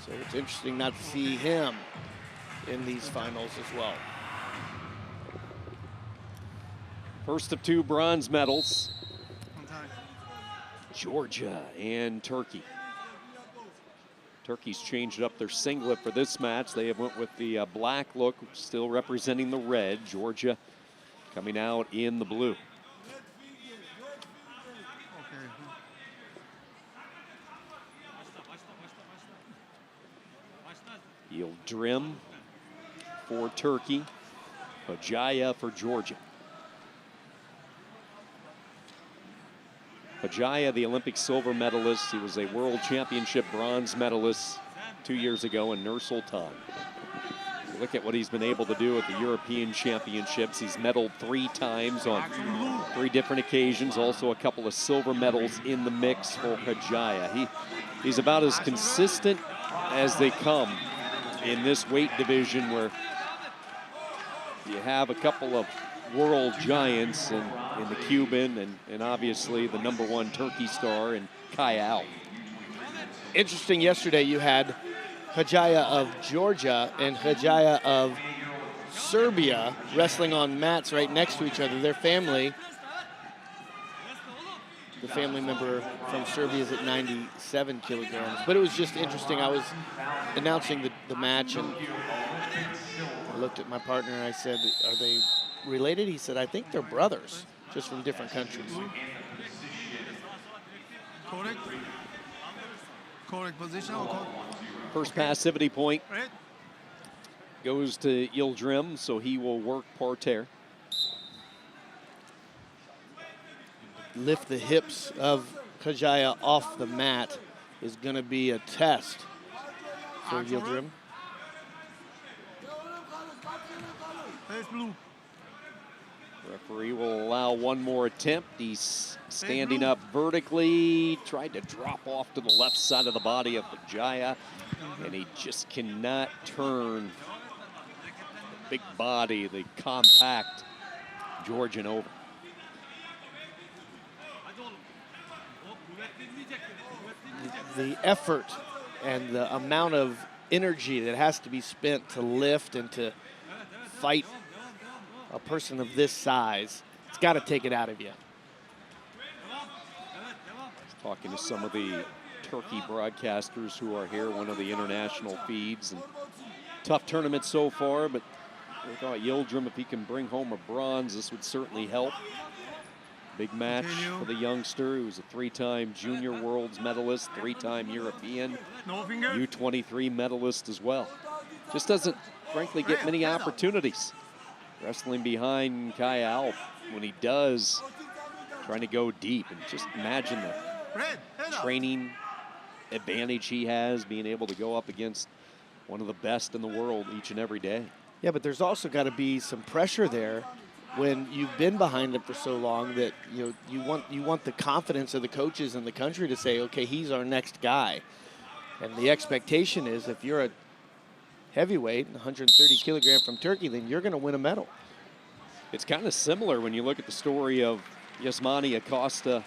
So it's interesting not to see him in these finals as well. First of 2 bronze medals, Georgia and Turkey. Turkey's changed up their singlet for this match. They have went with the black look, still representing the red. Georgia coming out in the blue. YILDIRIM for Turkey, KAJAIA for Georgia. KAJAIA, the Olympic silver medalist. He was a world championship bronze medalist 2 years ago in Nur Sultan. Look at what he's been able to do at the European Championships. He's medaled 3 times on 3 different occasions. Also a couple of silver medals in the mix for KAJAIA. He's about as consistent as they come in this weight division, where you have a couple of world giants in the Cuban and obviously the #1 Turkey star in KAJAIA. Interesting, yesterday you had KAJAIA of Georgia and KAJAIA of Serbia wrestling on mats right next to each other. Their family, the family member from Serbia is at 97 kilograms. But it was just interesting. I was announcing the match and I looked at my partner and I said, are they related? He said, I think they're brothers, just from different countries. Correct position. First passivity point goes to YILDIRIM, so he will work parterre. Lift the hips of KAJAIA off the mat is going to be a test for YILDIRIM. Referee will allow one more attempt. He's standing up vertically, tried to drop off to the left side of the body of KAJAIA, and he just cannot turn the big body, the compact Georgian over. The effort and the amount of energy that has to be spent to lift and to fight a person of this size, it's got to take it out of you. Talking to some of the Turkey broadcasters who are here, one of the international feeds, and tough tournament so far, but we thought YILDIRIM, if he can bring home a bronze, this would certainly help. Big match for the youngster, who's a 3-time junior worlds medalist, 3-time European, U23 medalist as well. Just doesn't, frankly, get many opportunities wrestling behind KAJAIA. When he does, trying to go deep, and just imagine the training advantage he has, being able to go up against one of the best in the world each and every day. Yeah, but there's also got to be some pressure there when you've been behind him for so long, that you want the confidence of the coaches in the country to say, okay, he's our next guy. And the expectation is, if you're a heavyweight, 130 kilogram from Turkey, then you're going to win a medal. It's kind of similar when you look at the story of Yasmani Acosta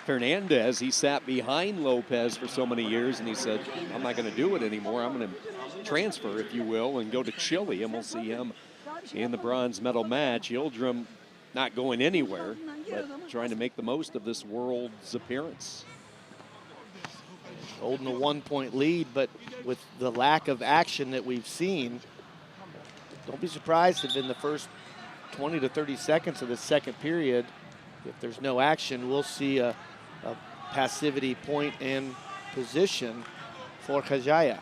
Fernandez. He sat behind Lopez for so many years, and he said, I'm not going to do it anymore. I'm going to transfer, if you will, and go to Chile, and we'll see him in the bronze medal match. YILDIRIM not going anywhere, but trying to make the most of this world's appearance. Holding a 1-point lead, but with the lack of action that we've seen, don't be surprised if in the first 20 to 30 seconds of the second period, if there's no action, we'll see a passivity point and position for KAJAIA.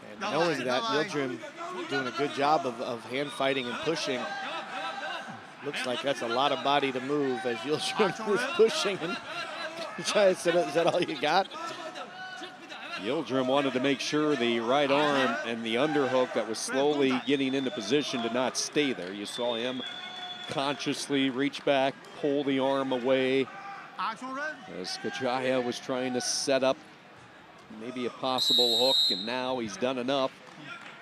And knowing that, YILDIRIM doing a good job of hand fighting and pushing. Looks like that's a lot of body to move as YILDIRIM is pushing. And KAJAIA said, is that all you got? YILDIRIM wanted to make sure the right arm and the underhook that was slowly getting into position did not stay there. You saw him consciously reach back, pull the arm away as KAJAIA was trying to set up maybe a possible hook, and now he's done enough.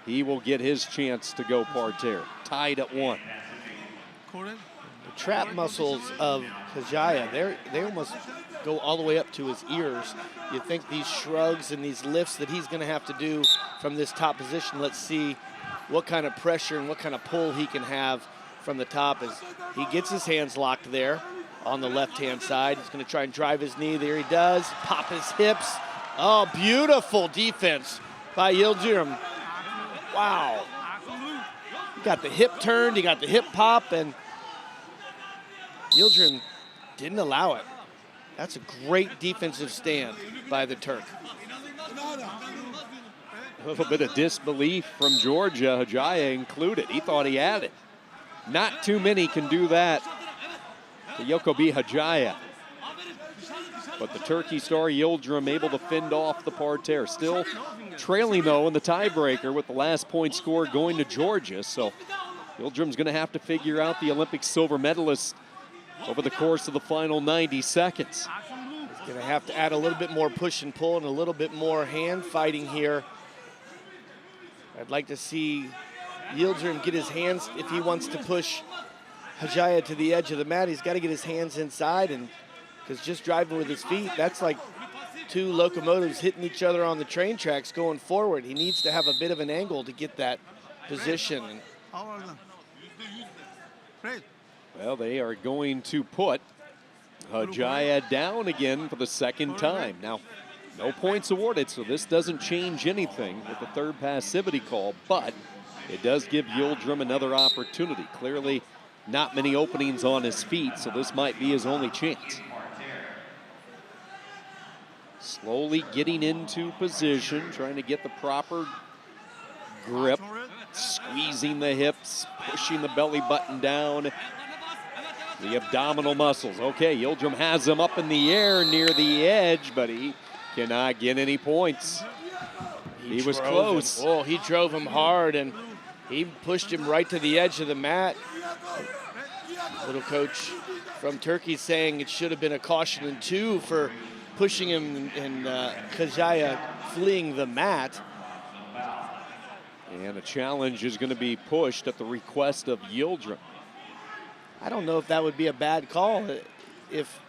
He will get his chance to go parterre. Tied at 1. The trap muscles of KAJAIA, they almost go all the way up to his ears. You think these shrugs and these lifts that he's going to have to do from this top position. Let's see what kind of pressure and what kind of pull he can have from the top as he gets his hands locked there on the left-hand side. He's going to try and drive his knee. There he does. Pop his hips. Oh, beautiful defense by YILDIRIM. Wow. He got the hip turned. He got the hip pop, and YILDIRIM didn't allow it. That's a great defensive stand by the Turk. A little bit of disbelief from Georgia, KAJAIA included. He thought he had it. Not too many can do that to Yokobi KAJAIA. But the Turkey star YILDIRIM able to fend off the parterre. Still trailing, though, in the tiebreaker with the last point score going to Georgia. So YILDIRIM's going to have to figure out the Olympic silver medalist over the course of the final 90 seconds. He's going to have to add a little bit more push and pull and a little bit more hand fighting here. I'd like to see YILDIRIM get his hands, if he wants to push KAJAIA to the edge of the mat, he's got to get his hands inside, and because just driving with his feet, that's like two locomotives hitting each other on the train tracks going forward. He needs to have a bit of an angle to get that position. Well, they are going to put KAJAIA down again for the second time. Now, no points awarded, so this doesn't change anything with the third passivity call, but it does give YILDIRIM another opportunity. Clearly, not many openings on his feet, so this might be his only chance. Slowly getting into position, trying to get the proper grip, squeezing the hips, pushing the belly button down. The abdominal muscles. Okay, YILDIRIM has him up in the air near the edge, but he cannot get any points. He was close. Oh, he drove him hard, and he pushed him right to the edge of the mat. Little coach from Turkey saying it should have been a caution and 2 for pushing him and KAJAIA fleeing the mat. And a challenge is going to be pushed at the request of YILDIRIM. I don't know if that would be a bad call if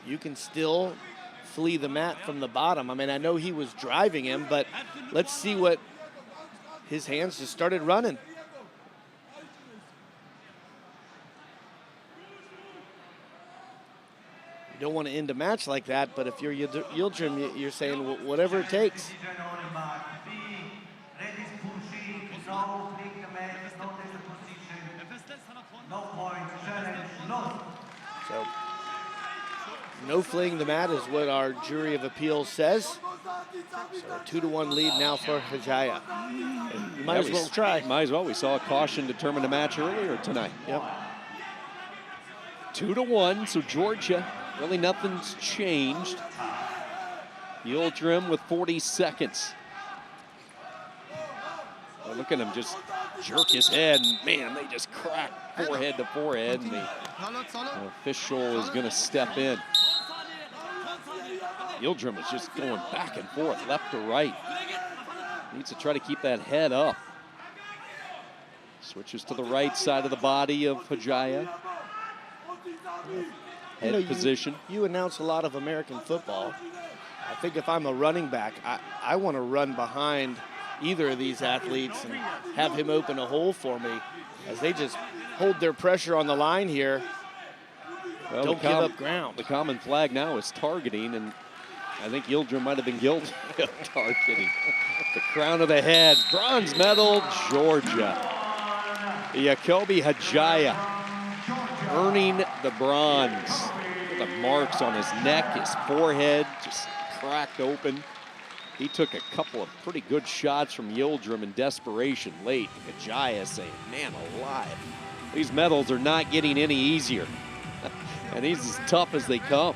you can still flee the mat from the bottom. I mean, I know he was driving him, but let's see what his hands just started running. You don't want to end a match like that, but if you're YILDIRIM, you're saying whatever it takes. So, no fleeing the mat is what our jury of appeals says. So a 2-1 lead now for KAJAIA. You might as well try. Might as well. We saw a caution determine a match earlier tonight. Yep. 2-1, so Georgia, really nothing's changed. YILDIRIM with 40 seconds. Well, look at him just jerk his head, and man, they just crack forehead to forehead, and the official is going to step in. YILDIRIM is just going back and forth, left to right. Needs to try to keep that head up. Switches to the right side of the body of KAJAIA. Head position. You announce a lot of American football. I think if I'm a running back, I want to run behind either of these athletes and have him open a hole for me as they just hold their pressure on the line here. Well, don't give up ground. The common flag now is targeting, and I think YILDIRIM might have been guilty of targeting. The crown of the head, bronze medal, Georgia. Yokobi KAJAIA earning the bronze. The marks on his neck, his forehead just cracked open. He took a couple of pretty good shots from YILDIRIM in desperation late. KAJAIA saying, man alive, these medals are not getting any easier. And he's as tough as they come.